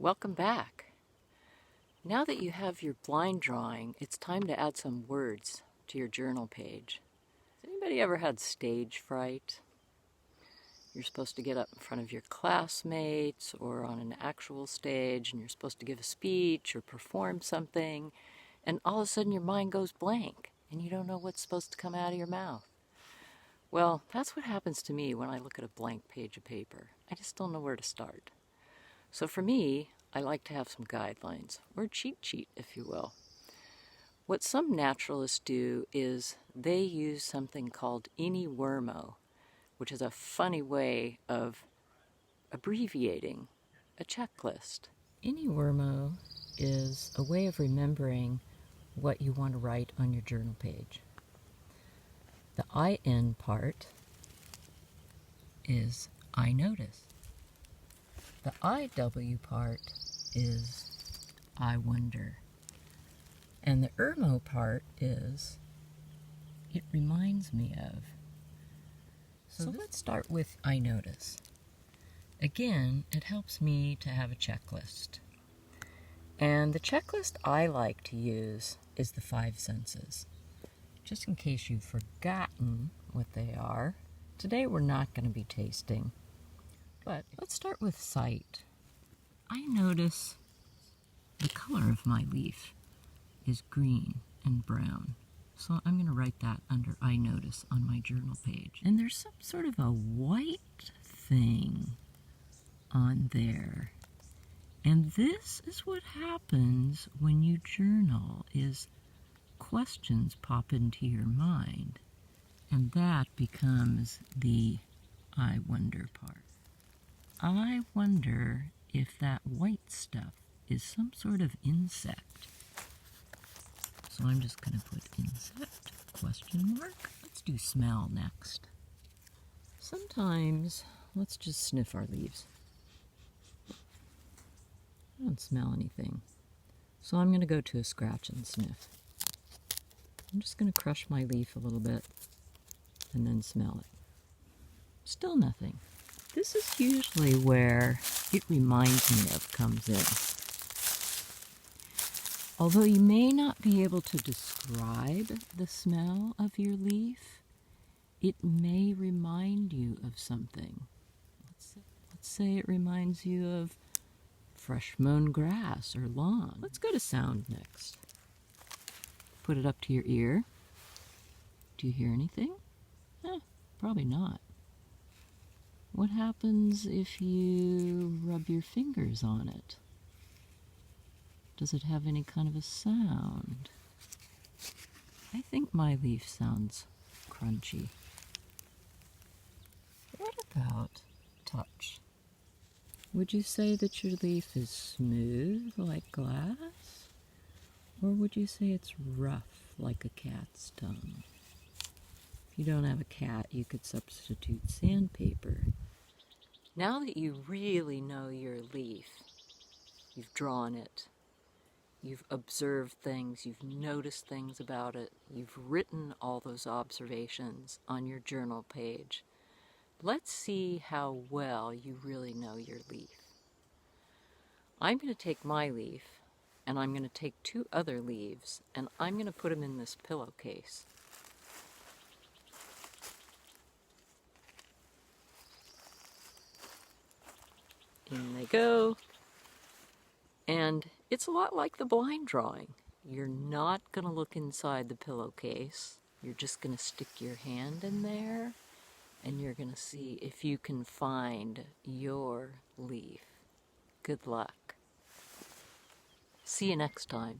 Welcome back. Now that you have your blind drawing, it's time to add some words to your journal page. Has anybody ever had stage fright? You're supposed to get up in front of your classmates or on an actual stage, and you're supposed to give a speech or perform something, and all of a sudden your mind goes blank and you don't know what's supposed to come out of your mouth. Well, that's what happens to me when I look at a blank page of paper. I just don't know where to start. So for me, I like to have some guidelines, or a cheat sheet, if you will. What some naturalists do is they use something called INIWIRMO, which is a funny way of abbreviating a checklist. INIWIRMO is a way of remembering what you want to write on your journal page. The IN part is I notice. The IW part is I wonder. And the IRMO part is it reminds me of. So let's start with I notice. Again, it helps me to have a checklist. And the checklist I like to use is the 5 senses. Just in case you've forgotten what they are, today we're not going to be tasting. But let's start with sight. I notice the color of my leaf is green and brown. So I'm going to write that under I notice on my journal page. And there's some sort of a white thing on there. And this is what happens when you journal, is questions pop into your mind. And that becomes the I wonder part. I wonder if that white stuff is some sort of insect. So I'm just going to put insect, question mark. Let's do smell next. Sometimes, let's just sniff our leaves. I don't smell anything. So I'm going to go to a scratch and sniff. I'm just going to crush my leaf a little bit and then smell it. Still nothing. This is usually where it reminds me of comes in. Although you may not be able to describe the smell of your leaf, it may remind you of something. Let's say it reminds you of fresh mown grass or lawn. Let's go to sound next. Put it up to your ear. Do you hear anything? Probably not. What happens if you rub your fingers on it? Does it have any kind of a sound? I think my leaf sounds crunchy. What about touch? Would you say that your leaf is smooth like glass? Or would you say it's rough like a cat's tongue? If you don't have a cat, you could substitute sandpaper. Now that you really know your leaf, you've drawn it, you've observed things, you've noticed things about it, you've written all those observations on your journal page. Let's see how well you really know your leaf. I'm going to take my leaf, and I'm going to take 2 other leaves, and I'm going to put them in this pillowcase. In they go. And it's a lot like the blind drawing. You're not going to look inside the pillowcase. You're just going to stick your hand in there, and you're going to see if you can find your leaf. Good luck. See you next time.